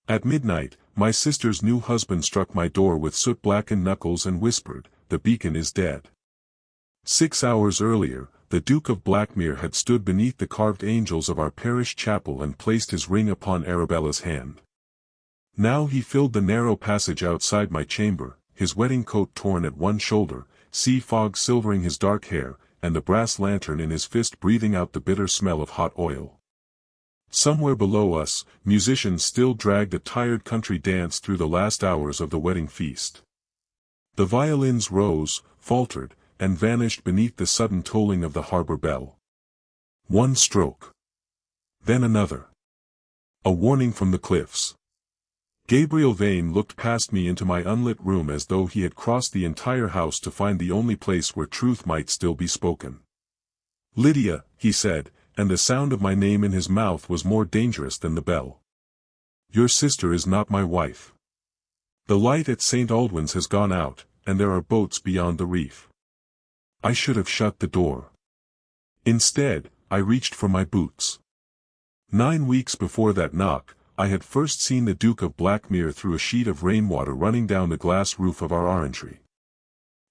At midnight, my sister's new husband struck my door with soot-blackened knuckles and whispered, "The beacon is dead." 6 hours earlier, the Duke of Blackmere had stood beneath the carved angels of our parish chapel and placed his ring upon Arabella's hand. Now he filled the narrow passage outside my chamber, his wedding coat torn at one shoulder, sea fog silvering his dark hair, and the brass lantern in his fist breathing out the bitter smell of hot oil. Somewhere below us, musicians still dragged a tired country dance through the last hours of the wedding feast. The violins rose, faltered, and vanished beneath the sudden tolling of the harbor bell. One stroke. Then another. A warning from the cliffs. Gabriel Vane looked past me into my unlit room as though he had crossed the entire house to find the only place where truth might still be spoken. "Lydia," he said, and the sound of my name in his mouth was more dangerous than the bell. "Your sister is not my wife. The light at St. Aldwyn's has gone out, and there are boats beyond the reef." I should have shut the door. Instead, I reached for my boots. 9 weeks before that knock, I had first seen the Duke of Blackmere through a sheet of rainwater running down the glass roof of our orangery.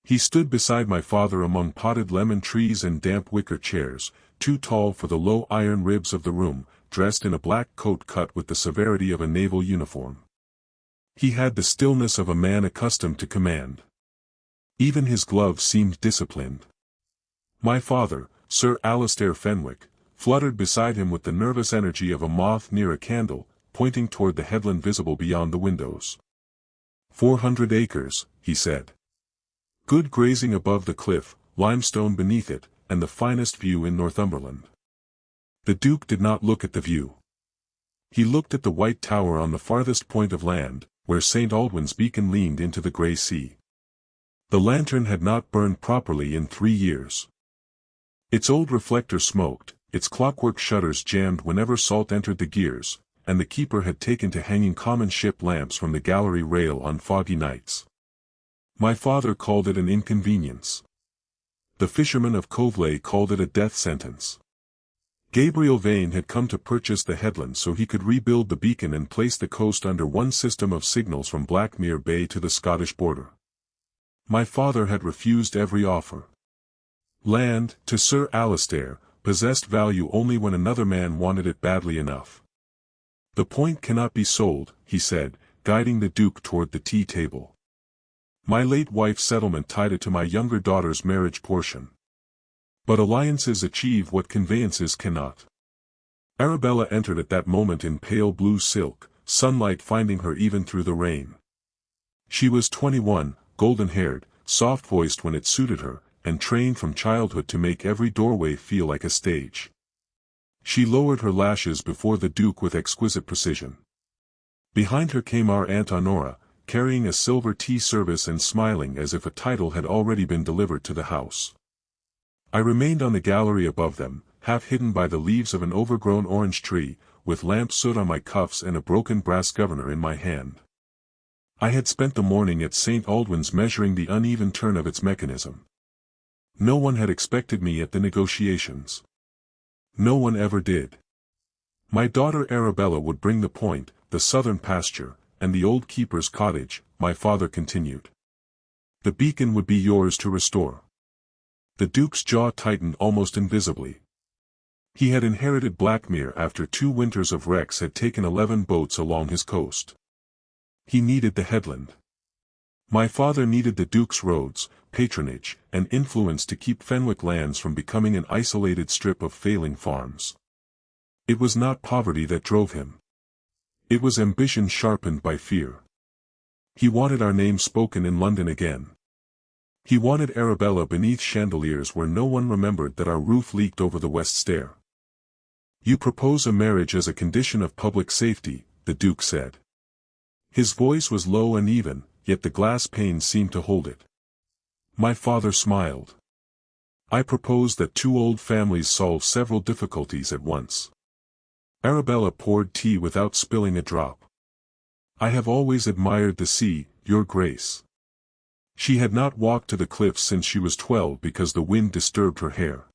He stood beside my father among potted lemon trees and damp wicker chairs, too tall for the low iron ribs of the room, dressed in a black coat cut with the severity of a naval uniform. He had the stillness of a man accustomed to command. Even his gloves seemed disciplined. My father, Sir Alastair Fenwick, fluttered beside him with the nervous energy of a moth near a candle, pointing toward the headland visible beyond the windows. 400 acres, he said. Good grazing above the cliff, limestone beneath it, and the finest view in Northumberland. The Duke did not look at the view. He looked at the white tower on the farthest point of land, where St. Aldwyn's beacon leaned into the grey sea. The lantern had not burned properly in 3 years. Its old reflector smoked, its clockwork shutters jammed whenever salt entered the gears, and the keeper had taken to hanging common ship lamps from the gallery rail on foggy nights. My father called it an inconvenience. The fishermen of Coveley called it a death sentence. Gabriel Vane had come to purchase the headland so he could rebuild the beacon and place the coast under one system of signals from Blackmere Bay to the Scottish border. My father had refused every offer. Land, to Sir Alastair, possessed value only when another man wanted it badly enough. "The point cannot be sold," he said, guiding the Duke toward the tea table. "My late wife's settlement tied it to my younger daughter's marriage portion. But alliances achieve what conveyances cannot." Arabella entered at that moment in pale blue silk, sunlight finding her even through the rain. She was 21, golden-haired, soft-voiced when it suited her, and trained from childhood to make every doorway feel like a stage. She lowered her lashes before the Duke with exquisite precision. Behind her came our Aunt Honora, carrying a silver tea service and smiling as if a title had already been delivered to the house. I remained on the gallery above them, half hidden by the leaves of an overgrown orange tree, with lamp soot on my cuffs and a broken brass governor in my hand. I had spent the morning at St. Aldwyn's measuring the uneven turn of its mechanism. No one had expected me at the negotiations. No one ever did. My daughter Arabella would bring the point, the southern pasture, and the old keeper's cottage, my father continued. The beacon would be yours to restore. The Duke's jaw tightened almost invisibly. He had inherited Blackmere after 2 winters of wrecks had taken 11 boats along his coast. He needed the headland. My father needed the Duke's roads, patronage, and influence to keep Fenwick lands from becoming an isolated strip of failing farms. It was not poverty that drove him. It was ambition sharpened by fear. He wanted our name spoken in London again. He wanted Arabella beneath chandeliers where no one remembered that our roof leaked over the west stair. "You propose a marriage as a condition of public safety," the Duke said. His voice was low and even, yet the glass panes seemed to hold it. My father smiled. "I propose that 2 old families solve several difficulties at once." Arabella poured tea without spilling a drop. "I have always admired the sea, Your Grace." She had not walked to the cliffs since she was 12 because the wind disturbed her hair.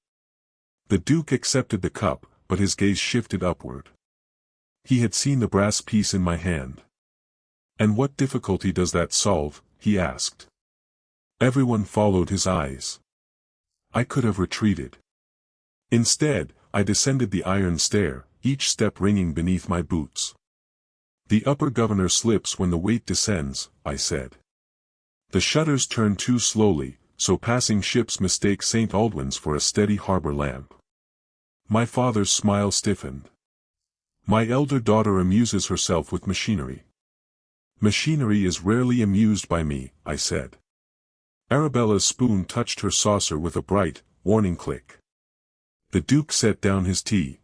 The Duke accepted the cup, but his gaze shifted upward. He had seen the brass piece in my hand. And what difficulty does that solve? He asked. Everyone followed his eyes. I could have retreated. Instead, I descended the iron stair, each step ringing beneath my boots. The upper governor slips when the weight descends, I said. The shutters turn too slowly, so passing ships mistake St. Aldwyn's for a steady harbor lamp. My father's smile stiffened. My elder daughter amuses herself with machinery. Machinery is rarely amused by me, I said. Arabella's spoon touched her saucer with a bright, warning click. The Duke set down his tea.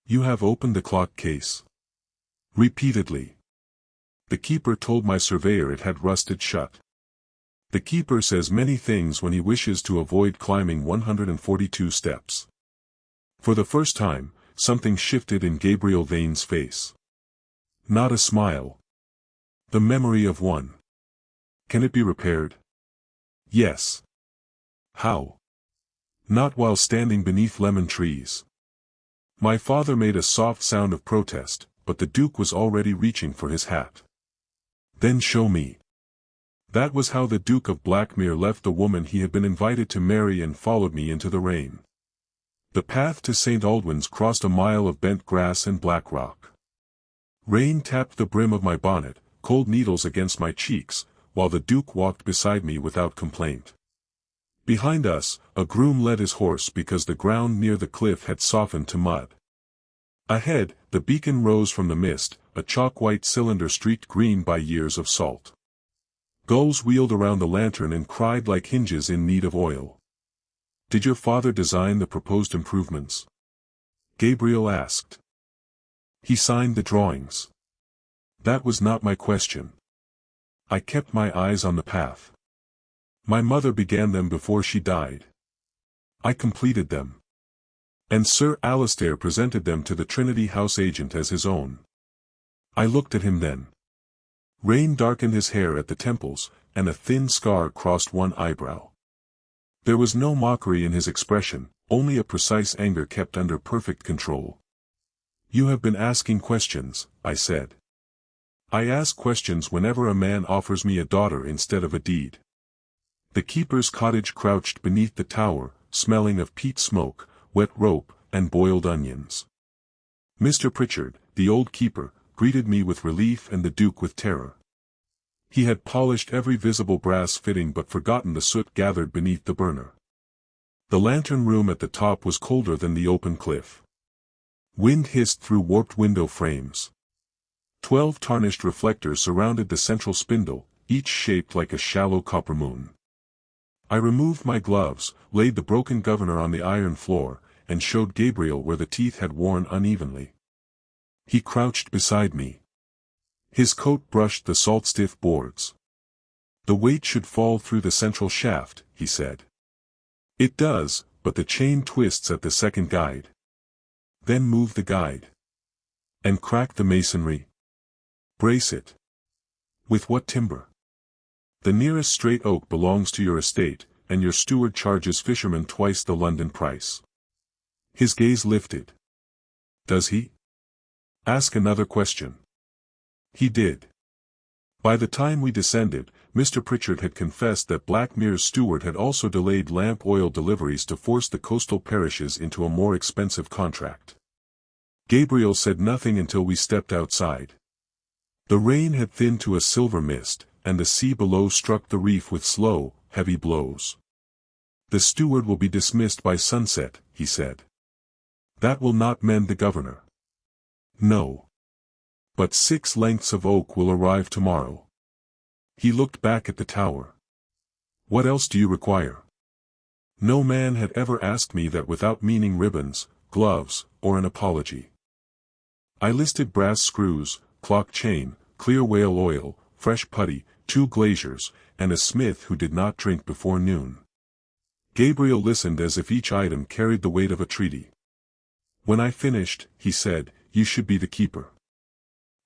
You have opened the clock case. Repeatedly. The keeper told my surveyor it had rusted shut. The keeper says many things when he wishes to avoid climbing 142 steps. For the first time, something shifted in Gabriel Vane's face. Not a smile. The memory of one. Can it be repaired? Yes. How? Not while standing beneath lemon trees. My father made a soft sound of protest, but the Duke was already reaching for his hat. Then show me. That was how the Duke of Blackmere left the woman he had been invited to marry and followed me into the rain. The path to St. Aldwyn's crossed a mile of bent grass and black rock. Rain tapped the brim of my bonnet, cold needles against my cheeks, while the Duke walked beside me without complaint. Behind us, a groom led his horse because the ground near the cliff had softened to mud. Ahead, the beacon rose from the mist, a chalk-white cylinder streaked green by years of salt. Gulls wheeled around the lantern and cried like hinges in need of oil. Did your father design the proposed improvements? Gabriel asked. He signed the drawings. That was not my question. I kept my eyes on the path. My mother began them before she died. I completed them. And Sir Alistair presented them to the Trinity House agent as his own. I looked at him then. Rain darkened his hair at the temples, and a thin scar crossed one eyebrow. There was no mockery in his expression, only a precise anger kept under perfect control. You have been asking questions, I said. I ask questions whenever a man offers me a daughter instead of a deed. The keeper's cottage crouched beneath the tower, smelling of peat smoke, wet rope, and boiled onions. Mr. Pritchard, the old keeper, greeted me with relief and the Duke with terror. He had polished every visible brass fitting but forgotten the soot gathered beneath the burner. The lantern room at the top was colder than the open cliff. Wind hissed through warped window frames. 12 tarnished reflectors surrounded the central spindle, each shaped like a shallow copper moon. I removed my gloves, laid the broken governor on the iron floor, and showed Gabriel where the teeth had worn unevenly. He crouched beside me. His coat brushed the salt-stiff boards. The weight should fall through the central shaft, he said. It does, but the chain twists at the second guide. Then move the guide. And crack the masonry. Brace it. With what timber? The nearest straight oak belongs to your estate, and your steward charges fishermen twice the London price. His gaze lifted. Does he? Ask another question. He did. By the time we descended, Mr. Pritchard had confessed that Blackmere's steward had also delayed lamp oil deliveries to force the coastal parishes into a more expensive contract. Gabriel said nothing until we stepped outside. The rain had thinned to a silver mist, and the sea below struck the reef with slow, heavy blows. The steward will be dismissed by sunset, he said. That will not mend the governor. No. But 6 lengths of oak will arrive tomorrow. He looked back at the tower. What else do you require? No man had ever asked me that without meaning ribbons, gloves, or an apology. I listed brass screws, clock chain, clear whale oil, fresh putty, 2 glaziers, and a smith who did not drink before noon. Gabriel listened as if each item carried the weight of a treaty. When I finished, he said, you should be the keeper.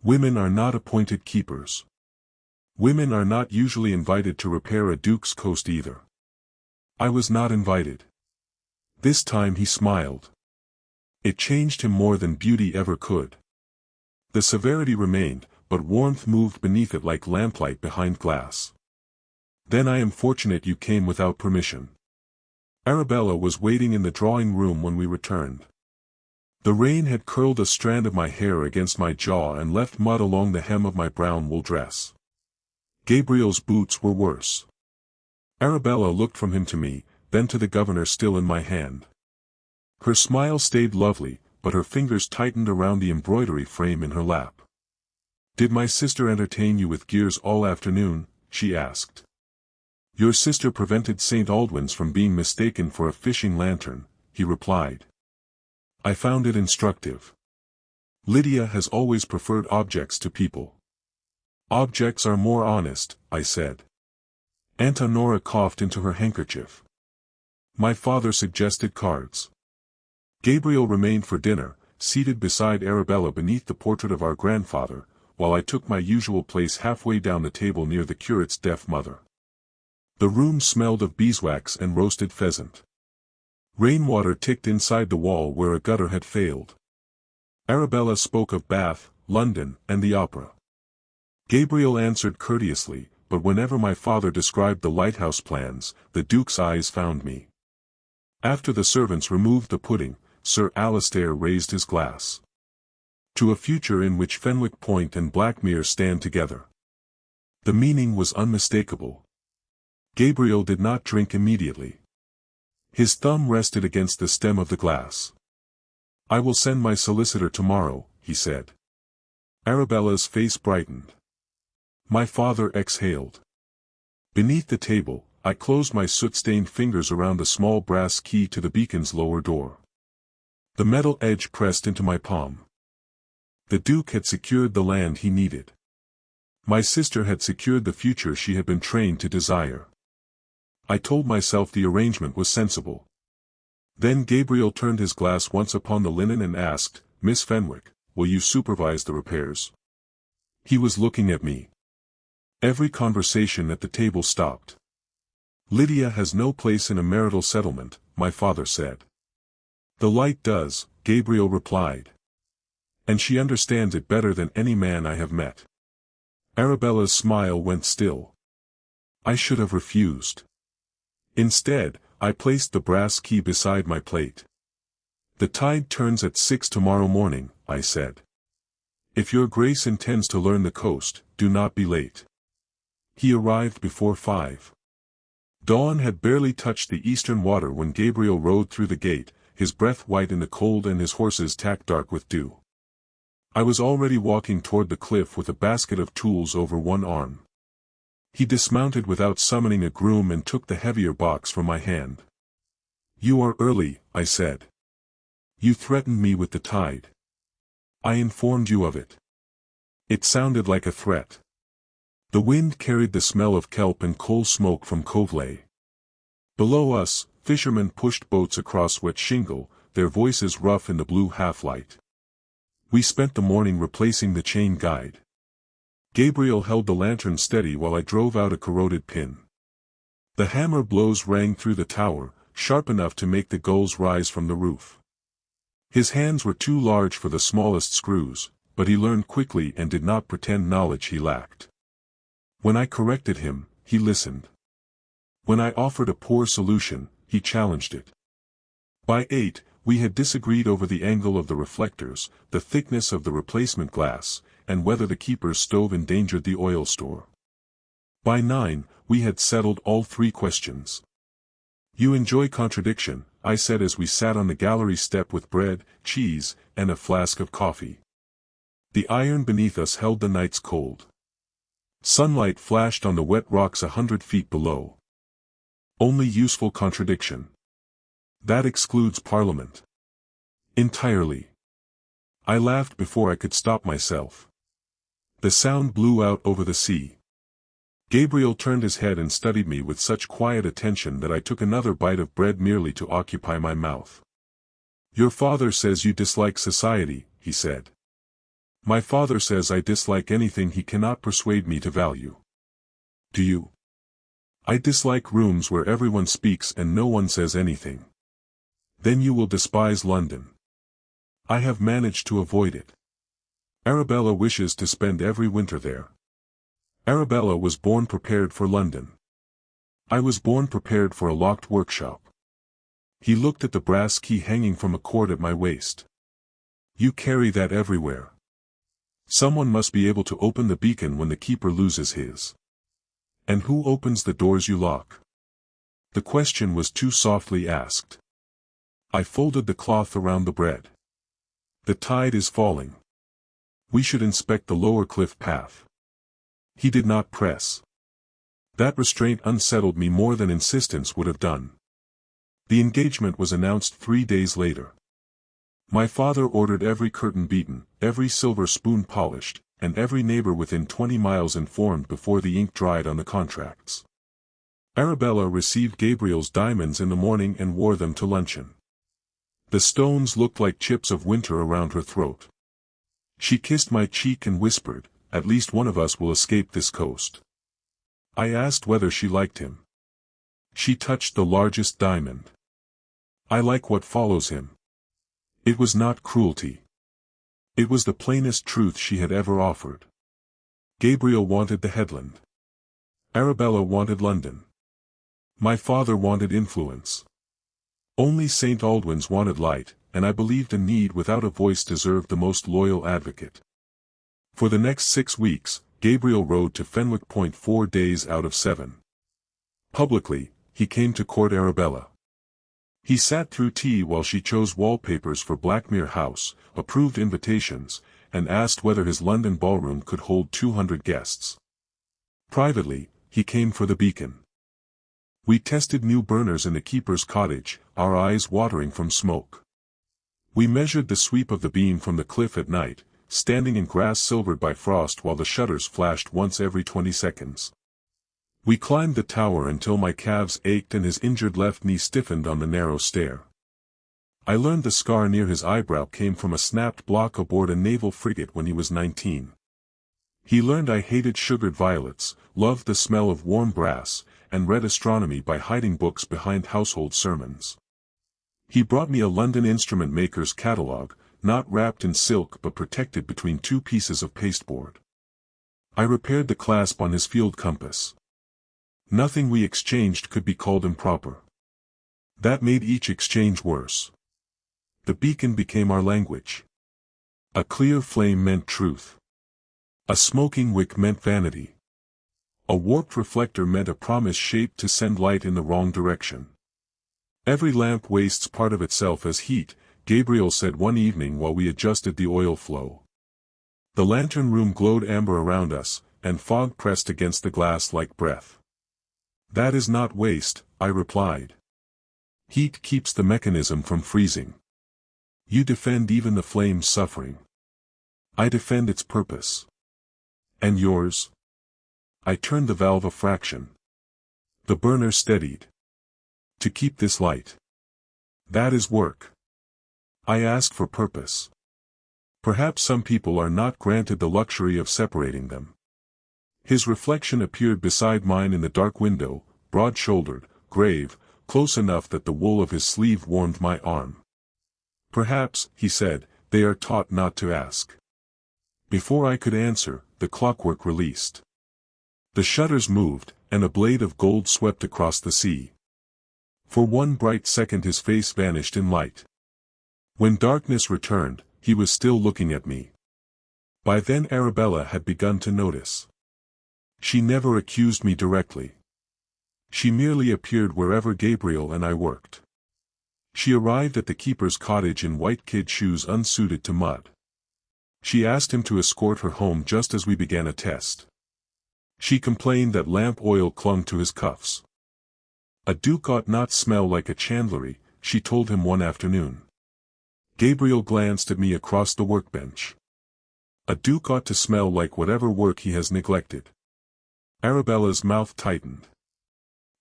Women are not appointed keepers. Women are not usually invited to repair a duke's coast either. I was not invited. This time he smiled. It changed him more than beauty ever could. The severity remained, but warmth moved beneath it like lamplight behind glass. Then I am fortunate you came without permission. Arabella was waiting in the drawing room when we returned. The rain had curled a strand of my hair against my jaw and left mud along the hem of my brown wool dress. Gabriel's boots were worse. Arabella looked from him to me, then to the governor still in my hand. Her smile stayed lovely, but her fingers tightened around the embroidery frame in her lap. "Did my sister entertain you with gears all afternoon?" she asked. "Your sister prevented St. Aldwyn's from being mistaken for a fishing lantern," he replied. I found it instructive. Lydia has always preferred objects to people. "Objects are more honest," I said. Aunt Honora coughed into her handkerchief. My father suggested cards. Gabriel remained for dinner, seated beside Arabella beneath the portrait of our grandfather, while I took my usual place halfway down the table near the curate's deaf mother. The room smelled of beeswax and roasted pheasant. Rainwater ticked inside the wall where a gutter had failed. Arabella spoke of Bath, London, and the opera. Gabriel answered courteously, but whenever my father described the lighthouse plans, the Duke's eyes found me. After the servants removed the pudding, Sir Alistair raised his glass. "To a future in which Fenwick Point and Blackmere stand together." The meaning was unmistakable. Gabriel did not drink immediately. His thumb rested against the stem of the glass. "I will send my solicitor tomorrow," he said. Arabella's face brightened. My father exhaled. Beneath the table, I closed my soot-stained fingers around a small brass key to the beacon's lower door. The metal edge pressed into my palm. The Duke had secured the land he needed. My sister had secured the future she had been trained to desire. I told myself the arrangement was sensible. Then Gabriel turned his glass once upon the linen and asked, "Miss Fenwick, will you supervise the repairs?" He was looking at me. Every conversation at the table stopped. "Lydia has no place in a marital settlement," my father said. "The light does," Gabriel replied. "And she understands it better than any man I have met." Arabella's smile went still. I should have refused. Instead, I placed the brass key beside my plate. "The tide turns at 6 tomorrow morning," I said. "If your grace intends to learn the coast, do not be late." He arrived before 5. Dawn had barely touched the eastern water when Gabriel rode through the gate, his breath white in the cold and his horse's tack dark with dew. I was already walking toward the cliff with a basket of tools over one arm. He dismounted without summoning a groom and took the heavier box from my hand. "You are early," I said. "You threatened me with the tide." "I informed you of it." It sounded like a threat. The wind carried the smell of kelp and coal smoke from Coveley. Below us, fishermen pushed boats across wet shingle, their voices rough in the blue half-light. We spent the morning replacing the chain guide. Gabriel held the lantern steady while I drove out a corroded pin. The hammer blows rang through the tower, sharp enough to make the gulls rise from the roof. His hands were too large for the smallest screws, but he learned quickly and did not pretend knowledge he lacked. When I corrected him, he listened. When I offered a poor solution, he challenged it. By 8, we had disagreed over the angle of the reflectors, the thickness of the replacement glass, and whether the keeper's stove endangered the oil store. By 9, we had settled all 3 questions. "You enjoy contradiction," I said as we sat on the gallery step with bread, cheese, and a flask of coffee. The iron beneath us held the night's cold. Sunlight flashed on the wet rocks 100 feet below. "Only useful contradiction. That excludes Parliament." "Entirely." I laughed before I could stop myself. The sound blew out over the sea. Gabriel turned his head and studied me with such quiet attention that I took another bite of bread merely to occupy my mouth. "Your father says you dislike society," he said. "My father says I dislike anything he cannot persuade me to value." "Do you?" "I dislike rooms where everyone speaks and no one says anything." "Then you will despise London." "I have managed to avoid it." Arabella wishes to spend every winter there. Arabella was born prepared for London. I was born prepared for a locked workshop. He looked at the brass key hanging from a cord at my waist. You carry that everywhere. Someone must be able to open the beacon when the keeper loses his. And who opens the doors you lock? The question was too softly asked. I folded the cloth around the bread. The tide is falling. We should inspect the lower cliff path. He did not press. That restraint unsettled me more than insistence would have done. The engagement was announced 3 days later. My father ordered every curtain beaten, every silver spoon polished, and every neighbor within 20 miles informed before the ink dried on the contracts. Arabella received Gabriel's diamonds in the morning and wore them to luncheon. The stones looked like chips of winter around her throat. She kissed my cheek and whispered, "At least one of us will escape this coast." I asked whether she liked him. She touched the largest diamond. I like what follows him. It was not cruelty. It was the plainest truth she had ever offered. Gabriel wanted the headland. Arabella wanted London. My father wanted influence. Only St. Aldwyn's wanted light, and I believed a need without a voice deserved the most loyal advocate. For the next 6 weeks, Gabriel rode to Fenwick Point 4 days out of 7. Publicly, he came to court Arabella. He sat through tea while she chose wallpapers for Blackmere House, approved invitations, and asked whether his London ballroom could hold 200 guests. Privately, he came for the beacon. We tested new burners in the keeper's cottage, our eyes watering from smoke. We measured the sweep of the beam from the cliff at night, standing in grass silvered by frost while the shutters flashed once every 20 seconds. We climbed the tower until my calves ached and his injured left knee stiffened on the narrow stair. I learned the scar near his eyebrow came from a snapped block aboard a naval frigate when he was 19. He learned I hated sugared violets, loved the smell of warm brass, and read astronomy by hiding books behind household sermons. He brought me a London instrument maker's catalogue, not wrapped in silk but protected between 2 pieces of pasteboard. I repaired the clasp on his field compass. Nothing we exchanged could be called improper. That made each exchange worse. The beacon became our language. A clear flame meant truth. A smoking wick meant vanity. A warped reflector meant a promise shaped to send light in the wrong direction. Every lamp wastes part of itself as heat, Gabriel said one evening while we adjusted the oil flow. The lantern room glowed amber around us, and fog pressed against the glass like breath. That is not waste, I replied. Heat keeps the mechanism from freezing. You defend even the flame's suffering. I defend its purpose. And yours? I turned the valve a fraction. The burner steadied. To keep this light. That is work. I asked for purpose. Perhaps some people are not granted the luxury of separating them. His reflection appeared beside mine in the dark window, broad-shouldered, grave, close enough that the wool of his sleeve warmed my arm. Perhaps, he said, they are taught not to ask. Before I could answer, the clockwork released. The shutters moved, and a blade of gold swept across the sea. For one bright second his face vanished in light. When darkness returned, he was still looking at me. By then Arabella had begun to notice. She never accused me directly. She merely appeared wherever Gabriel and I worked. She arrived at the keeper's cottage in white kid shoes unsuited to mud. She asked him to escort her home just as we began a test. She complained that lamp oil clung to his cuffs. A duke ought not smell like a chandlery, she told him one afternoon. Gabriel glanced at me across the workbench. A duke ought to smell like whatever work he has neglected. Arabella's mouth tightened.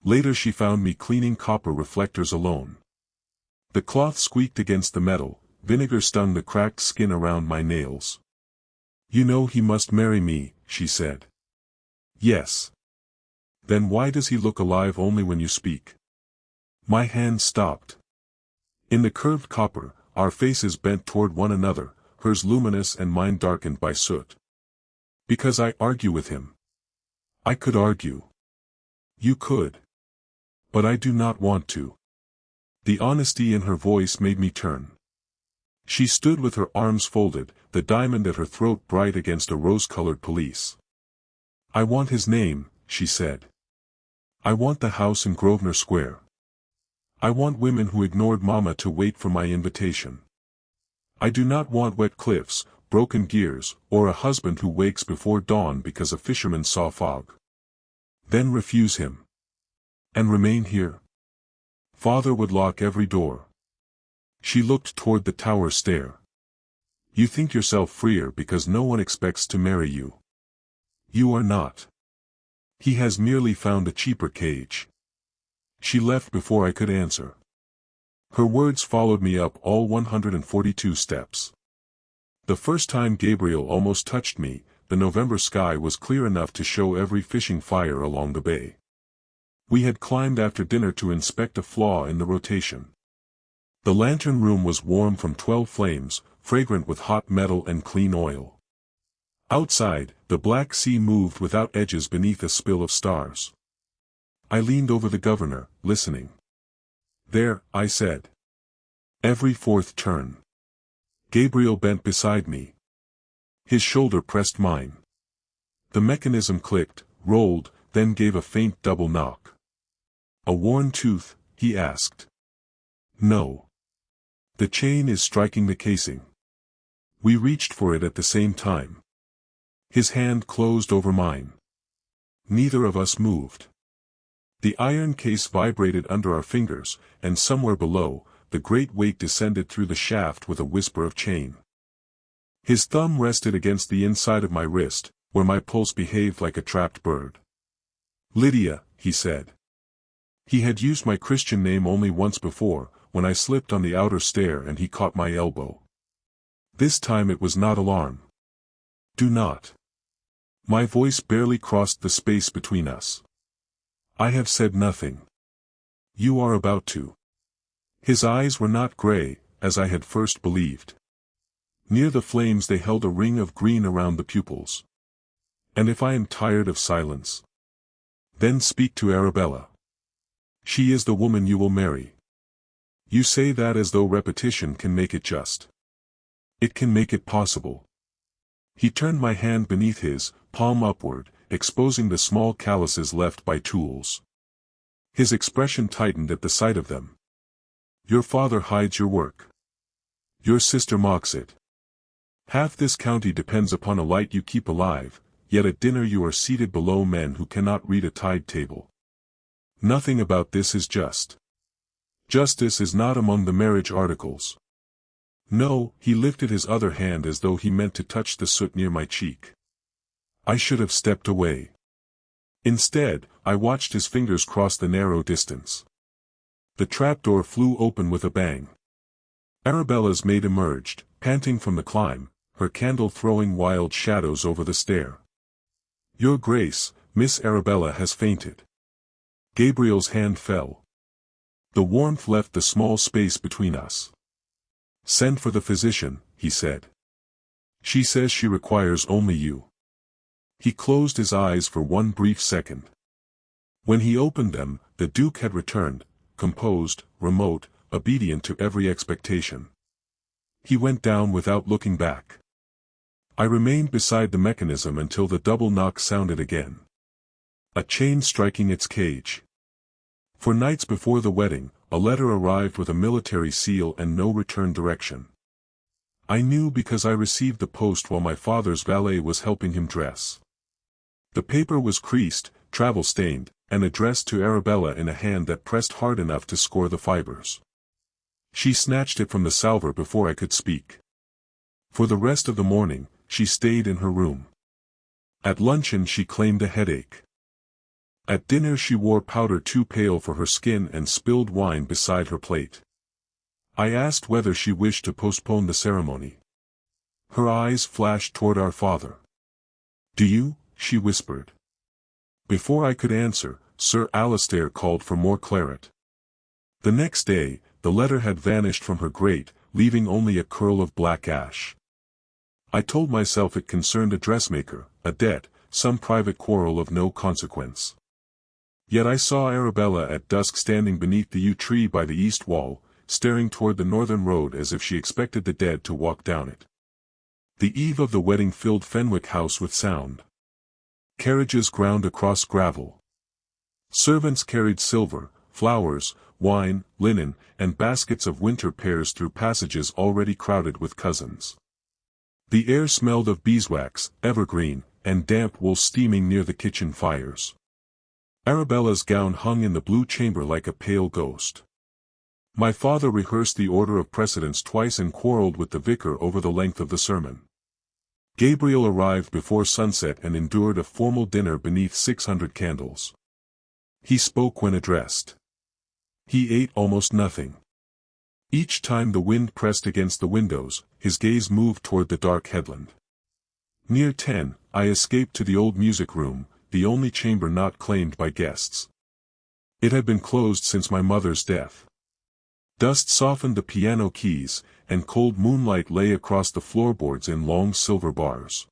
Later she found me cleaning copper reflectors alone. The cloth squeaked against the metal, vinegar stung the cracked skin around my nails. You know he must marry me, she said. Yes. Then why does he look alive only when you speak? My hand stopped. In the curved copper, our faces bent toward one another, hers luminous and mine darkened by soot. Because I argue with him. I could argue. You could. But I do not want to. The honesty in her voice made me turn. She stood with her arms folded, the diamond at her throat bright against a rose-colored pelisse. I want his name, she said. I want the house in Grosvenor Square. I want women who ignored Mama to wait for my invitation. I do not want wet cliffs, broken gears, or a husband who wakes before dawn because a fisherman saw fog. Then refuse him. And remain here. Father would lock every door. She looked toward the tower stair. You think yourself freer because no one expects to marry you. You are not. He has merely found a cheaper cage. She left before I could answer. Her words followed me up all 142 steps. The first time Gabriel almost touched me, the November sky was clear enough to show every fishing fire along the bay. We had climbed after dinner to inspect a flaw in the rotation. The lantern room was warm from 12 flames, fragrant with hot metal and clean oil. Outside, the black sea moved without edges beneath a spill of stars. I leaned over the governor, listening. There, I said. Every fourth turn. Gabriel bent beside me. His shoulder pressed mine. The mechanism clicked, rolled, then gave a faint double knock. A worn tooth, he asked. No. The chain is striking the casing. We reached for it at the same time. His hand closed over mine. Neither of us moved. The iron case vibrated under our fingers, and somewhere below, the great weight descended through the shaft with a whisper of chain. His thumb rested against the inside of my wrist, where my pulse behaved like a trapped bird. Lydia, he said. He had used my Christian name only once before, when I slipped on the outer stair and he caught my elbow. This time it was not alarm. Do not. My voice barely crossed the space between us. I have said nothing. You are about to. His eyes were not gray, as I had first believed. Near the flames they held a ring of green around the pupils. And if I am tired of silence? Then speak to Arabella. She is the woman you will marry. You say that as though repetition can make it just. It can make it possible. He turned my hand beneath his, palm upward, exposing the small calluses left by tools. His expression tightened at the sight of them. Your father hides your work. Your sister mocks it. Half this county depends upon a light you keep alive, yet at dinner you are seated below men who cannot read a tide table. Nothing about this is just. Justice is not among the marriage articles. No, he lifted his other hand as though he meant to touch the soot near my cheek. I should have stepped away. Instead, I watched his fingers cross the narrow distance. The trapdoor flew open with a bang. Arabella's maid emerged, panting from the climb, her candle throwing wild shadows over the stair. Your Grace, Miss Arabella has fainted. Gabriel's hand fell. The warmth left the small space between us. Send for the physician, he said. She says she requires only you. He closed his eyes for one brief second. When he opened them, the Duke had returned, composed, remote, obedient to every expectation. He went down without looking back. I remained beside the mechanism until the double knock sounded again. A chain striking its cage. For nights before the wedding, a letter arrived with a military seal and no return direction. I knew because I received the post while my father's valet was helping him dress. The paper was creased, travel-stained, and addressed to Arabella in a hand that pressed hard enough to score the fibers. She snatched it from the salver before I could speak. For the rest of the morning, she stayed in her room. At luncheon she claimed a headache. At dinner she wore powder too pale for her skin and spilled wine beside her plate. I asked whether she wished to postpone the ceremony. Her eyes flashed toward our father. Do you? She whispered. Before I could answer, Sir Alistair called for more claret. The next day, the letter had vanished from her grate, leaving only a curl of black ash. I told myself it concerned a dressmaker, a debt, some private quarrel of no consequence. Yet I saw Arabella at dusk standing beneath the yew tree by the east wall, staring toward the northern road as if she expected the dead to walk down it. The eve of the wedding filled Fenwick House with sound. Carriages ground across gravel. Servants carried silver, flowers, wine, linen, and baskets of winter pears through passages already crowded with cousins. The air smelled of beeswax, evergreen, and damp wool steaming near the kitchen fires. Arabella's gown hung in the blue chamber like a pale ghost. My father rehearsed the order of precedence twice and quarreled with the vicar over the length of the sermon. Gabriel arrived before sunset and endured a formal dinner beneath 600 candles. He spoke when addressed. He ate almost nothing. Each time the wind pressed against the windows, his gaze moved toward the dark headland. Near 10, I escaped to the old music room, the only chamber not claimed by guests. It had been closed since my mother's death. Dust softened the piano keys, and cold moonlight lay across the floorboards in long silver bars.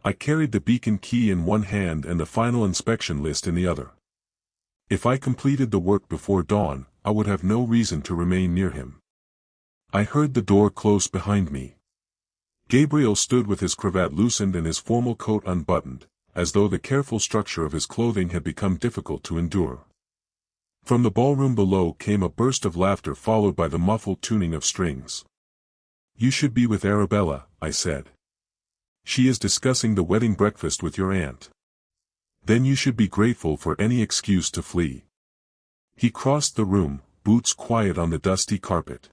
I carried the beacon key in one hand and the final inspection list in the other. If I completed the work before dawn, I would have no reason to remain near him. I heard the door close behind me. Gabriel stood with his cravat loosened and his formal coat unbuttoned, as though the careful structure of his clothing had become difficult to endure. From the ballroom below came a burst of laughter followed by the muffled tuning of strings. "You should be with Arabella," I said. "She is discussing the wedding breakfast with your aunt. Then you should be grateful for any excuse to flee." He crossed the room, boots quiet on the dusty carpet.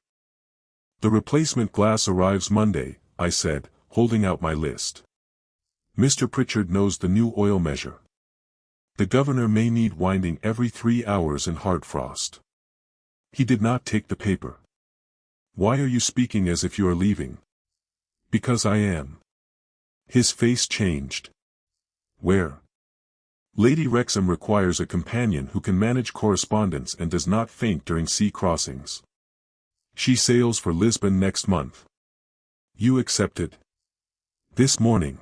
"The replacement glass arrives Monday," I said, holding out my list. "Mr. Pritchard knows the new oil measure. The governor may need winding every 3 hours in hard frost." He did not take the paper. "Why are you speaking as if you are leaving?" "Because I am." His face changed. "Where?" "Lady Wrexham requires a companion who can manage correspondence and does not faint during sea crossings. She sails for Lisbon next month." "You accepted?" "This morning."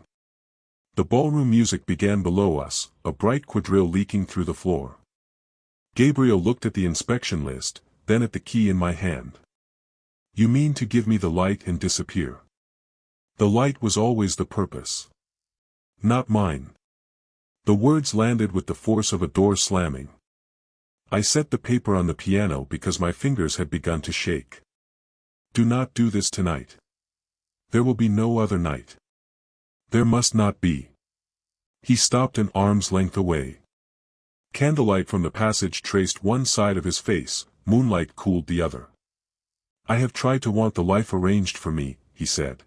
The ballroom music began below us, a bright quadrille leaking through the floor. Gabriel looked at the inspection list, then at the key in my hand. "You mean to give me the light and disappear?" "The light was always the purpose. Not mine." The words landed with the force of a door slamming. I set the paper on the piano because my fingers had begun to shake. "Do not do this tonight. There will be no other night. There must not be." He stopped an arm's length away. Candlelight from the passage traced one side of his face, moonlight cooled the other. "I have tried to want the life arranged for me," he said.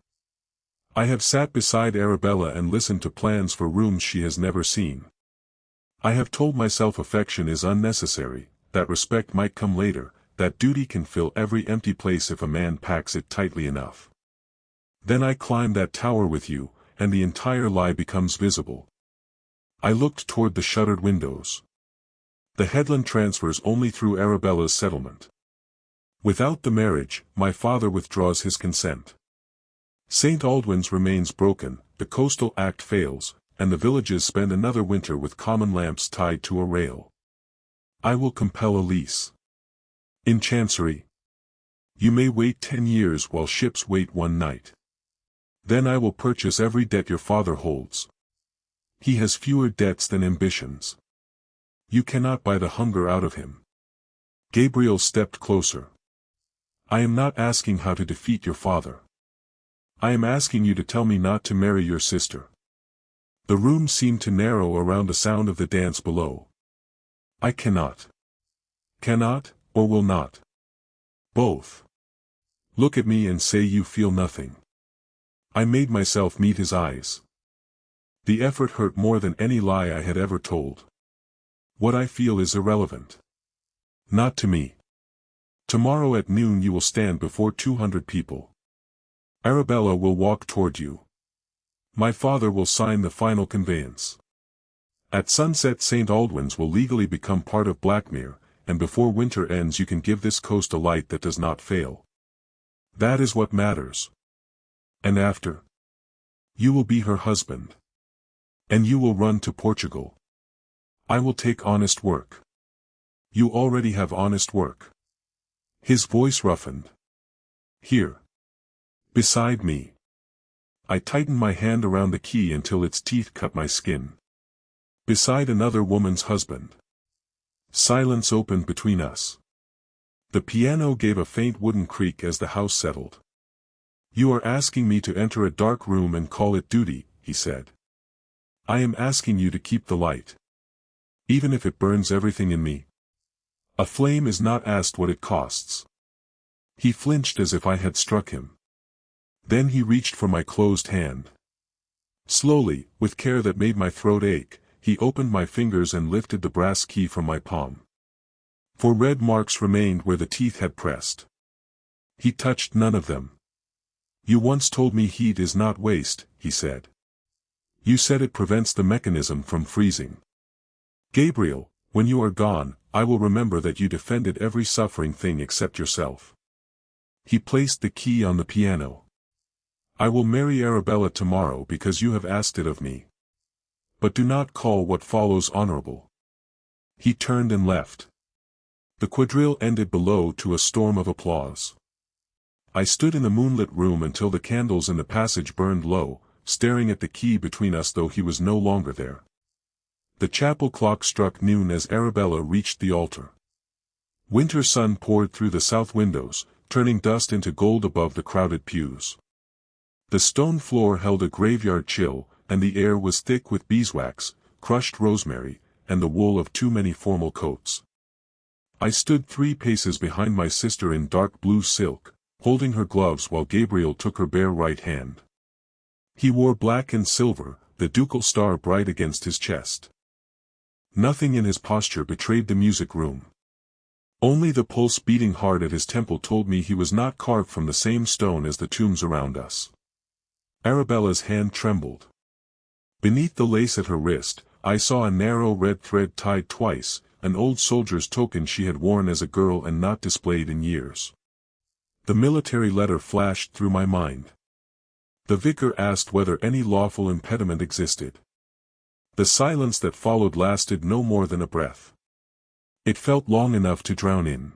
"I have sat beside Arabella and listened to plans for rooms she has never seen. I have told myself affection is unnecessary, that respect might come later, that duty can fill every empty place if a man packs it tightly enough. Then I climb that tower with you, and the entire lie becomes visible." I looked toward the shuttered windows. The headland transfers only through Arabella's settlement. Without the marriage, my father withdraws his consent. St. Aldwyn's remains broken, the coastal act fails, and the villages spend another winter with common lamps tied to a rail. I will compel a lease. In Chancery. You may wait 10 years while ships wait 1 night. Then I will purchase every debt your father holds. He has fewer debts than ambitions. You cannot buy the hunger out of him. Gabriel stepped closer. "I am not asking how to defeat your father. I am asking you to tell me not to marry your sister." The room seemed to narrow around the sound of the dance below. "I cannot." "Cannot, or will not?" "Both. Look at me and say you feel nothing." I made myself meet his eyes. The effort hurt more than any lie I had ever told. "What I feel is irrelevant. Not to me. Tomorrow at noon you will stand before 200 people. Arabella will walk toward you. My father will sign the final conveyance. At sunset St. Aldwyn's will legally become part of Blackmere, and before winter ends you can give this coast a light that does not fail. That is what matters. And after? You will be her husband. And you will run to Portugal. I will take honest work. You already have honest work. His voice roughened. Here. Beside me. I tightened my hand around the key until its teeth cut my skin. Beside another woman's husband. Silence opened between us. The piano gave a faint wooden creak as the house settled. You are asking me to enter a dark room and call it duty, he said. I am asking you to keep the light. Even if it burns everything in me. A flame is not asked what it costs. He flinched as if I had struck him. Then he reached for my closed hand. Slowly, with care that made my throat ache, he opened my fingers and lifted the brass key from my palm. 4 red marks remained where the teeth had pressed. He touched none of them. You once told me heat is not waste, he said. You said it prevents the mechanism from freezing. Gabriel, when you are gone, I will remember that you defended every suffering thing except yourself. He placed the key on the piano. I will marry Arabella tomorrow because you have asked it of me. But do not call what follows honorable. He turned and left. The quadrille ended below to a storm of applause. I stood in the moonlit room until the candles in the passage burned low, staring at the key between us though he was no longer there. The chapel clock struck noon as Arabella reached the altar. Winter sun poured through the south windows, turning dust into gold above the crowded pews. The stone floor held a graveyard chill, and the air was thick with beeswax, crushed rosemary, and the wool of too many formal coats. I stood 3 paces behind my sister in dark blue silk, holding her gloves while Gabriel took her bare right hand. He wore black and silver, the ducal star bright against his chest. Nothing in his posture betrayed the music room. Only the pulse beating hard at his temple told me he was not carved from the same stone as the tombs around us. Arabella's hand trembled. Beneath the lace at her wrist, I saw a narrow red thread tied twice, an old soldier's token she had worn as a girl and not displayed in years. The military letter flashed through my mind. The vicar asked whether any lawful impediment existed. The silence that followed lasted no more than a breath. It felt long enough to drown in.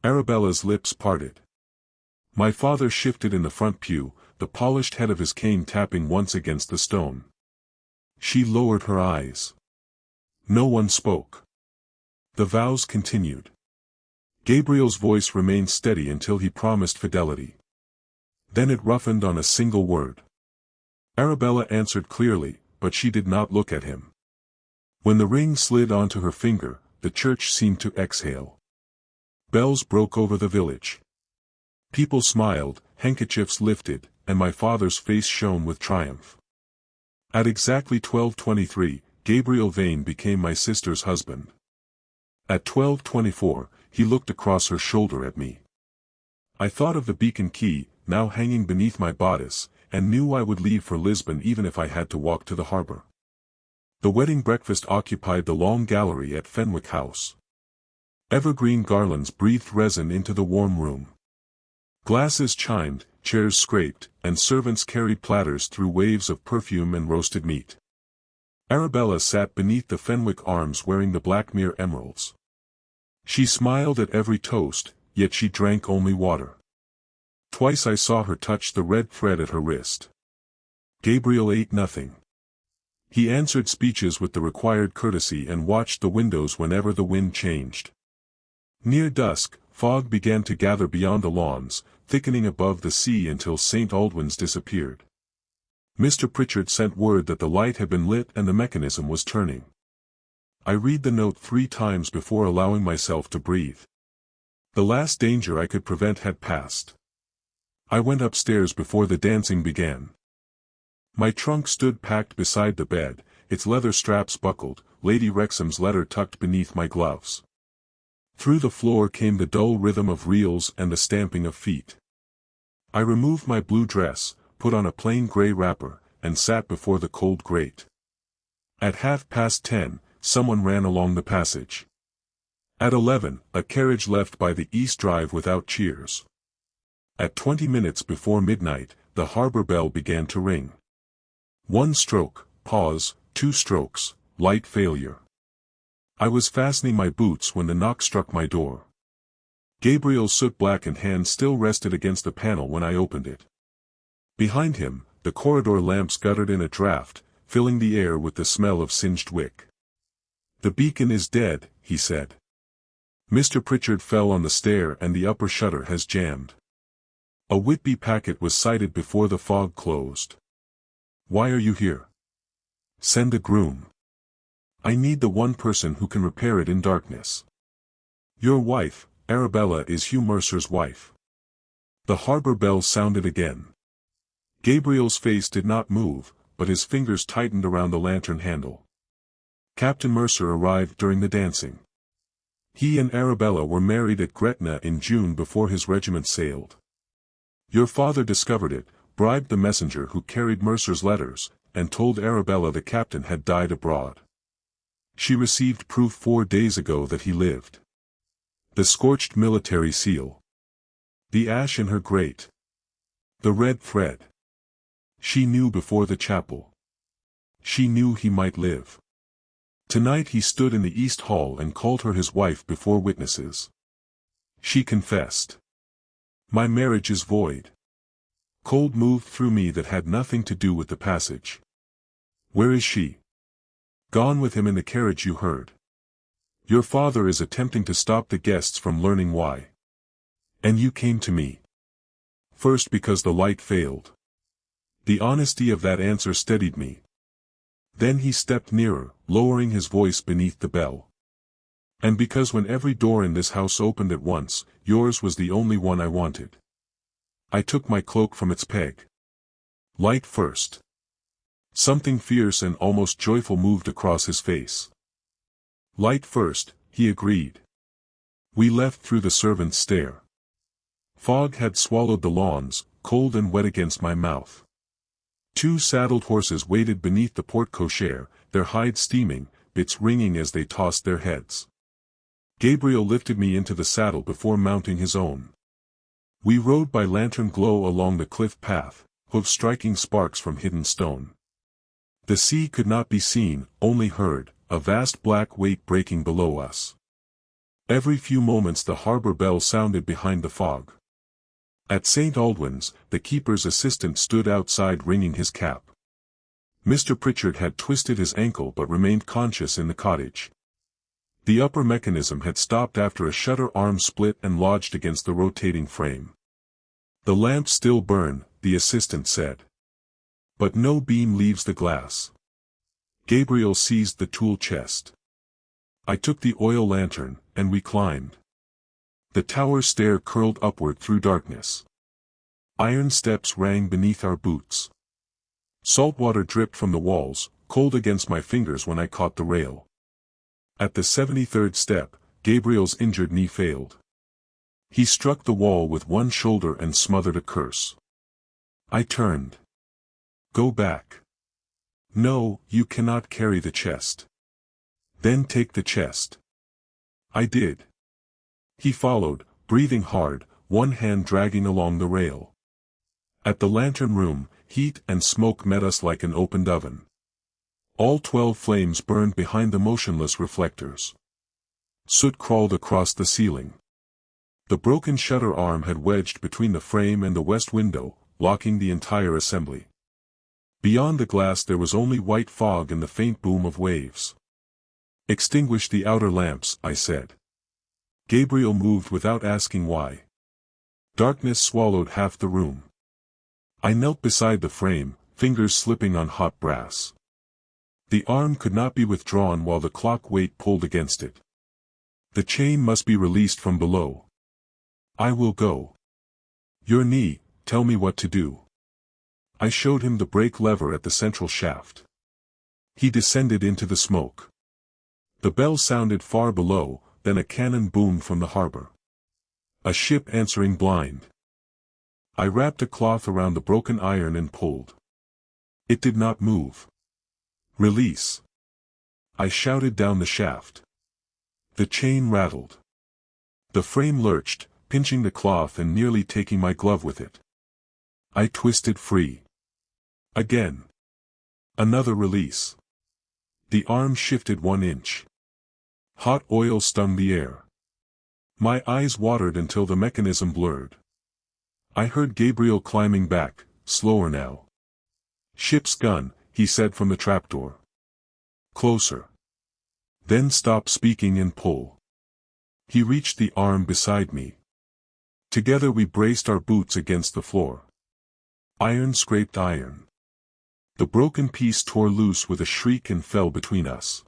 Arabella's lips parted. My father shifted in the front pew, the polished head of his cane tapping once against the stone. She lowered her eyes. No one spoke. The vows continued. Gabriel's voice remained steady until he promised fidelity. Then it roughened on a single word. Arabella answered clearly, but she did not look at him. When the ring slid onto her finger, the church seemed to exhale. Bells broke over the village. People smiled, handkerchiefs lifted, and my father's face shone with triumph. At exactly 12:23, Gabriel Vane became my sister's husband. At 12:24, he looked across her shoulder at me. I thought of the beacon key, now hanging beneath my bodice, and knew I would leave for Lisbon even if I had to walk to the harbor. The wedding breakfast occupied the long gallery at Fenwick House. Evergreen garlands breathed resin into the warm room. Glasses chimed, chairs scraped, and servants carried platters through waves of perfume and roasted meat. Arabella sat beneath the Fenwick arms wearing the Blackmere emeralds. She smiled at every toast, yet she drank only water. Twice I saw her touch the red thread at her wrist. Gabriel ate nothing. He answered speeches with the required courtesy and watched the windows whenever the wind changed. Near dusk, fog began to gather beyond the lawns, thickening above the sea until St. Aldwyn's disappeared. Mr. Pritchard sent word that the light had been lit and the mechanism was turning. I read the note 3 times before allowing myself to breathe. The last danger I could prevent had passed. I went upstairs before the dancing began. My trunk stood packed beside the bed, its leather straps buckled, Lady Wrexham's letter tucked beneath my gloves. Through the floor came the dull rhythm of reels and the stamping of feet. I removed my blue dress, put on a plain grey wrapper, and sat before the cold grate. At 10:30, someone ran along the passage. At 11, a carriage left by the east drive without cheers. At 20 minutes before midnight, the harbor bell began to ring. 1 stroke, pause, 2 strokes, light failure. I was fastening my boots when the knock struck my door. Gabriel's soot-blackened hand still rested against the panel when I opened it. Behind him, the corridor lamps guttered in a draught, filling the air with the smell of singed wick. "The beacon is dead," he said. "Mr. Pritchard fell on the stair and the upper shutter has jammed. A Whitby packet was sighted before the fog closed. Why are you here? Send a groom. I need the one person who can repair it in darkness. Your wife, Arabella, is Hugh Mercer's wife." The harbor bell sounded again. Gabriel's face did not move, but his fingers tightened around the lantern handle. Captain Mercer arrived during the dancing. He and Arabella were married at Gretna in June before his regiment sailed. Your father discovered it, bribed the messenger who carried Mercer's letters, and told Arabella the captain had died abroad. She received proof 4 days ago that he lived. The scorched military seal. The ash in her grate. The red thread. She knew before the chapel. She knew he might live. Tonight he stood in the East Hall and called her his wife before witnesses. She confessed. My marriage is void. Cold moved through me that had nothing to do with the passage. Where is she? Gone with him in the carriage you heard. Your father is attempting to stop the guests from learning why. And you came to me. First because the light failed. The honesty of that answer steadied me. Then he stepped nearer, lowering his voice beneath the bell. And because when every door in this house opened at once, yours was the only one I wanted. I took my cloak from its peg. Light first. Something fierce and almost joyful moved across his face. Light first, he agreed. We left through the servants' stair. Fog had swallowed the lawns, cold and wet against my mouth. 2 saddled horses waited beneath the porte-cochere, their hides steaming, bits ringing as they tossed their heads. Gabriel lifted me into the saddle before mounting his own. We rode by lantern glow along the cliff path, hoofs striking sparks from hidden stone. The sea could not be seen, only heard, a vast black weight breaking below us. Every few moments the harbor bell sounded behind the fog. At St. Aldwyn's, the keeper's assistant stood outside wringing his cap. Mr. Pritchard had twisted his ankle but remained conscious in the cottage. The upper mechanism had stopped after a shutter arm split and lodged against the rotating frame. The lamps still burn, the assistant said. But no beam leaves the glass. Gabriel seized the tool chest. I took the oil lantern, and we climbed. The tower stair curled upward through darkness. Iron steps rang beneath our boots. Salt water dripped from the walls, cold against my fingers when I caught the rail. At the 73rd step, Gabriel's injured knee failed. He struck the wall with one shoulder and smothered a curse. I turned. Go back. No, you cannot carry the chest. Then take the chest. I did. He followed, breathing hard, one hand dragging along the rail. At the lantern room, heat and smoke met us like an opened oven. All 12 flames burned behind the motionless reflectors. Soot crawled across the ceiling. The broken shutter arm had wedged between the frame and the west window, blocking the entire assembly. Beyond the glass there was only white fog and the faint boom of waves. Extinguish the outer lamps, I said. Gabriel moved without asking why. Darkness swallowed half the room. I knelt beside the frame, fingers slipping on hot brass. The arm could not be withdrawn while the clock weight pulled against it. The chain must be released from below. I will go. Your knee, tell me what to do. I showed him the brake lever at the central shaft. He descended into the smoke. The bell sounded far below, then a cannon boomed from the harbor. A ship answering blind. I wrapped a cloth around the broken iron and pulled. It did not move. Release. I shouted down the shaft. The chain rattled. The frame lurched, pinching the cloth and nearly taking my glove with it. I twisted free. Again. Another release. The arm shifted 1 inch. Hot oil stung the air. My eyes watered until the mechanism blurred. I heard Gabriel climbing back, slower now. "Ship's gun," he said from the trapdoor. "Closer. Then stop speaking and pull." He reached the arm beside me. Together we braced our boots against the floor. Iron scraped iron. The broken piece tore loose with a shriek and fell between us.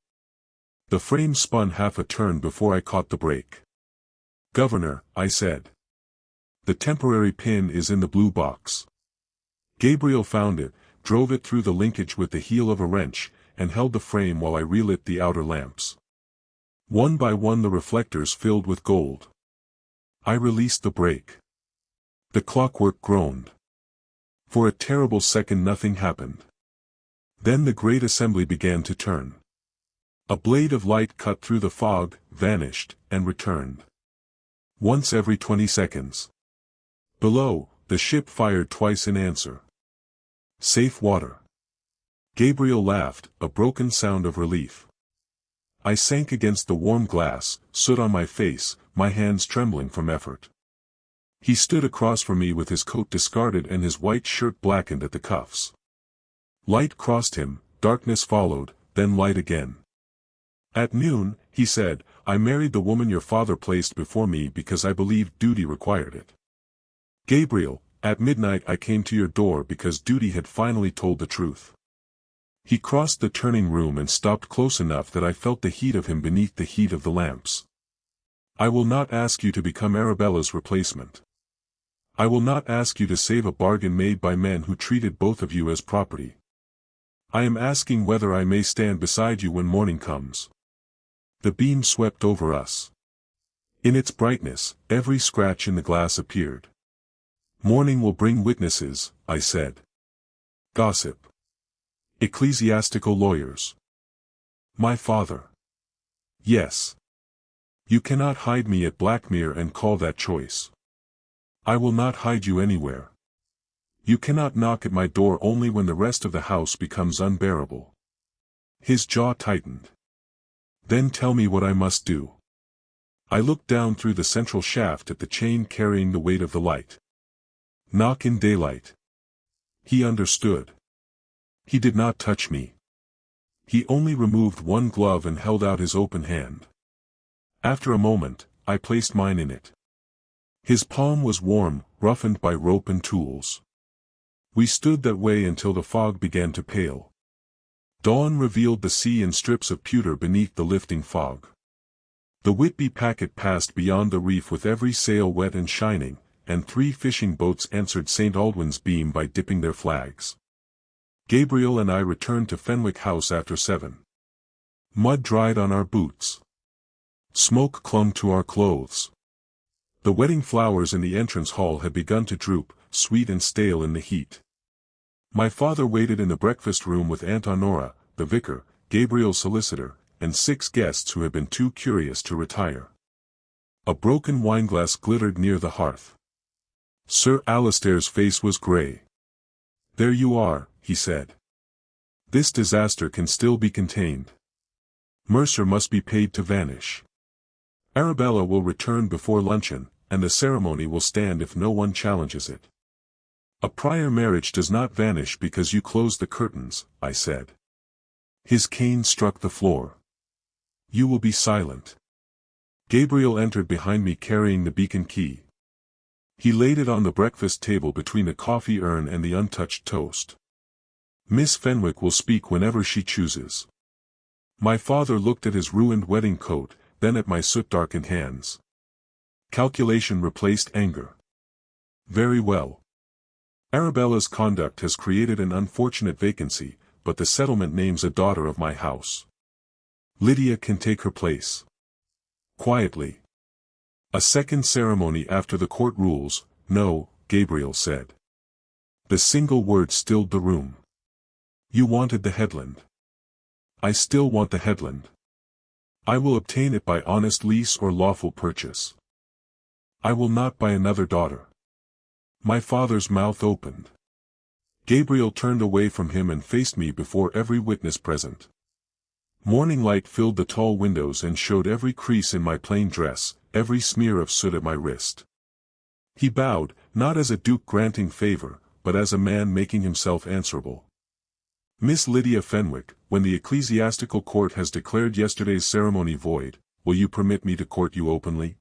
The frame spun half a turn before I caught the brake. "Governor," I said. "The temporary pin is in the blue box." Gabriel found it, drove it through the linkage with the heel of a wrench, and held the frame while I relit the outer lamps. One by one the reflectors filled with gold. I released the brake. The clockwork groaned. For a terrible second nothing happened. Then the great assembly began to turn. A blade of light cut through the fog, vanished, and returned. Once every 20 seconds. Below, the ship fired twice in answer. "Safe water." Gabriel laughed, a broken sound of relief. I sank against the warm glass, soot on my face, my hands trembling from effort. He stood across from me with his coat discarded and his white shirt blackened at the cuffs. Light crossed him, darkness followed, then light again. "At noon," he said, "I married the woman your father placed before me because I believed duty required it. Gabriel, at midnight I came to your door because duty had finally told the truth." He crossed the turning room and stopped close enough that I felt the heat of him beneath the heat of the lamps. "I will not ask you to become Arabella's replacement. I will not ask you to save a bargain made by men who treated both of you as property. I am asking whether I may stand beside you when morning comes." The beam swept over us. In its brightness, every scratch in the glass appeared. "Morning will bring witnesses," I said. "Gossip. Ecclesiastical lawyers. My father. Yes. You cannot hide me at Blackmere and call that choice. I will not hide you anywhere. You cannot knock at my door only when the rest of the house becomes unbearable." His jaw tightened. "Then tell me what I must do." I looked down through the central shaft at the chain carrying the weight of the light. "Knock in daylight." He understood. He did not touch me. He only removed one glove and held out his open hand. After a moment, I placed mine in it. His palm was warm, roughened by rope and tools. We stood that way until the fog began to pale. Dawn revealed the sea in strips of pewter beneath the lifting fog. The Whitby packet passed beyond the reef with every sail wet and shining, and 3 fishing boats answered St. Aldwyn's beam by dipping their flags. Gabriel and I returned to Fenwick House after 7. Mud dried on our boots. Smoke clung to our clothes. The wedding flowers in the entrance hall had begun to droop, sweet and stale in the heat. My father waited in the breakfast room with Aunt Honora, the vicar, Gabriel's solicitor, and 6 guests who had been too curious to retire. A broken wineglass glittered near the hearth. Sir Alistair's face was grey. "There you are," he said. "This disaster can still be contained. Mercer must be paid to vanish. Arabella will return before luncheon, and the ceremony will stand if no one challenges it. A prior marriage does not vanish because you close the curtains," I said. His cane struck the floor. "You will be silent." Gabriel entered behind me carrying the beacon key. He laid it on the breakfast table between the coffee urn and the untouched toast. "Miss Fenwick will speak whenever she chooses." My father looked at his ruined wedding coat, then at my soot-darkened hands. Calculation replaced anger. "Very well. Arabella's conduct has created an unfortunate vacancy, but the settlement names a daughter of my house. Lydia can take her place." Quietly. "A second ceremony after the court rules, no," Gabriel said. The single word stilled the room. "You wanted the headland. I still want the headland. I will obtain it by honest lease or lawful purchase. I will not buy another daughter." My father's mouth opened. Gabriel turned away from him and faced me before every witness present. Morning light filled the tall windows and showed every crease in my plain dress, every smear of soot at my wrist. He bowed, not as a duke granting favor, but as a man making himself answerable. "Miss Lydia Fenwick, when the ecclesiastical court has declared yesterday's ceremony void, will you permit me to court you openly?"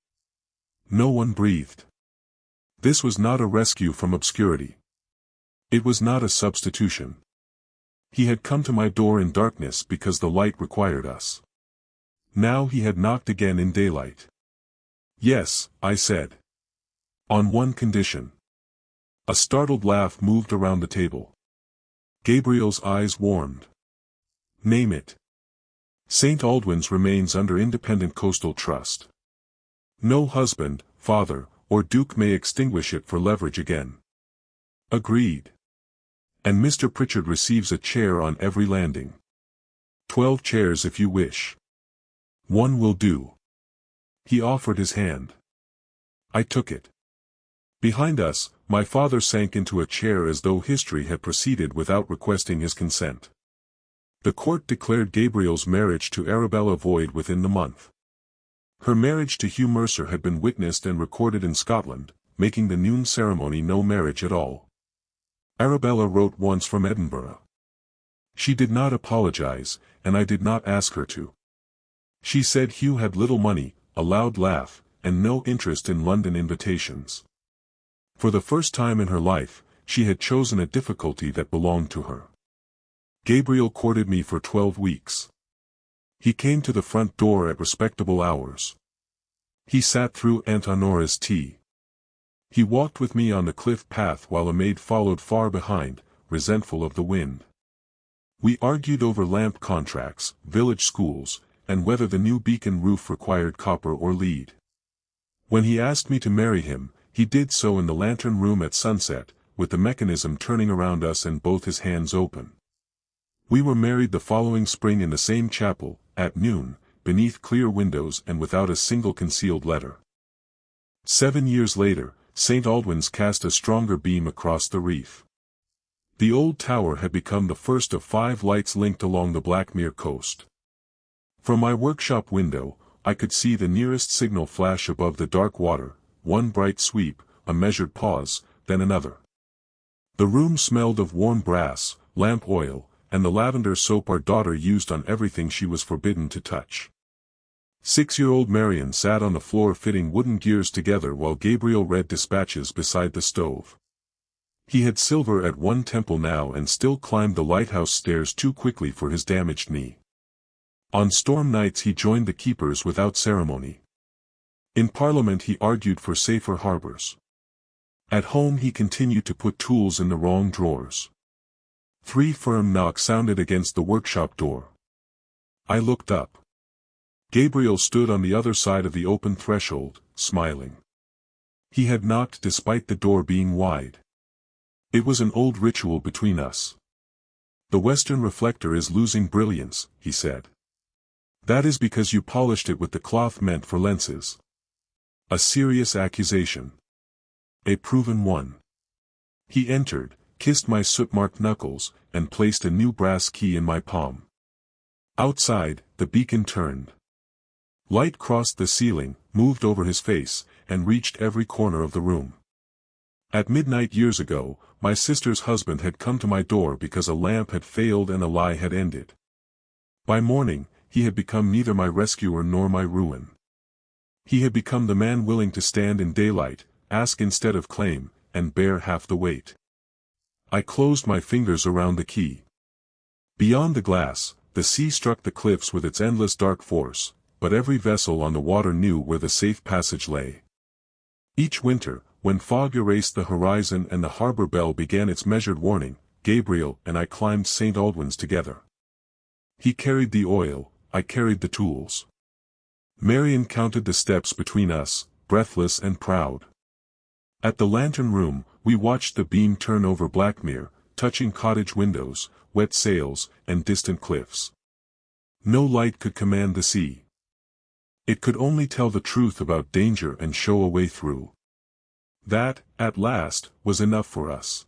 No one breathed. This was not a rescue from obscurity. It was not a substitution. He had come to my door in darkness because the light required us. Now he had knocked again in daylight. "Yes," I said. "On one condition." A startled laugh moved around the table. Gabriel's eyes warmed. "Name it." "St. Aldwyn's remains under independent coastal trust. No husband, father, or duke may extinguish it for leverage again." "Agreed." "And Mr. Pritchard receives a chair on every landing." 12 chairs if you wish." "One will do." He offered his hand. I took it. Behind us, my father sank into a chair as though history had proceeded without requesting his consent. The court declared Gabriel's marriage to Arabella void within the month. Her marriage to Hugh Mercer had been witnessed and recorded in Scotland, making the noon ceremony no marriage at all. Arabella wrote once from Edinburgh. She did not apologize, and I did not ask her to. She said Hugh had little money, a loud laugh, and no interest in London invitations. For the first time in her life, she had chosen a difficulty that belonged to her. Gabriel courted me for 12 weeks. He came to the front door at respectable hours. He sat through Aunt Honora's tea. He walked with me on the cliff path while a maid followed far behind, resentful of the wind. We argued over lamp contracts, village schools, and whether the new beacon roof required copper or lead. When he asked me to marry him, he did so in the lantern room at sunset, with the mechanism turning around us and both his hands open. We were married the following spring in the same chapel, at noon, beneath clear windows and without a single concealed letter. 7 years later, St. Aldwyn's cast a stronger beam across the reef. The old tower had become the first of 5 lights linked along the Blackmere coast. From my workshop window, I could see the nearest signal flash above the dark water, one bright sweep, a measured pause, then another. The room smelled of warm brass, lamp oil, and the lavender soap our daughter used on everything she was forbidden to touch. 6-year-old Marion sat on the floor fitting wooden gears together while Gabriel read dispatches beside the stove. He had silver at one temple now and still climbed the lighthouse stairs too quickly for his damaged knee. On storm nights he joined the keepers without ceremony. In Parliament he argued for safer harbors. At home he continued to put tools in the wrong drawers. 3 firm knocks sounded against the workshop door. I looked up. Gabriel stood on the other side of the open threshold, smiling. He had knocked despite the door being wide. It was an old ritual between us. "The western reflector is losing brilliance," he said. "That is because you polished it with the cloth meant for lenses." A serious accusation. A proven one. He entered, kissed my soot-marked knuckles, and placed a new brass key in my palm. Outside, the beacon turned. Light crossed the ceiling, moved over his face, and reached every corner of the room. At midnight years ago, my sister's husband had come to my door because a lamp had failed and a lie had ended. By morning, he had become neither my rescuer nor my ruin. He had become the man willing to stand in daylight, ask instead of claim, and bear half the weight. I closed my fingers around the key. Beyond the glass, the sea struck the cliffs with its endless dark force, but every vessel on the water knew where the safe passage lay. Each winter, when fog erased the horizon and the harbor bell began its measured warning, Gabriel and I climbed St. Aldwyn's together. He carried the oil, I carried the tools. Marion counted the steps between us, breathless and proud. At the lantern room, we watched the beam turn over Blackmere, touching cottage windows, wet sails, and distant cliffs. No light could command the sea. It could only tell the truth about danger and show a way through. That, at last, was enough for us.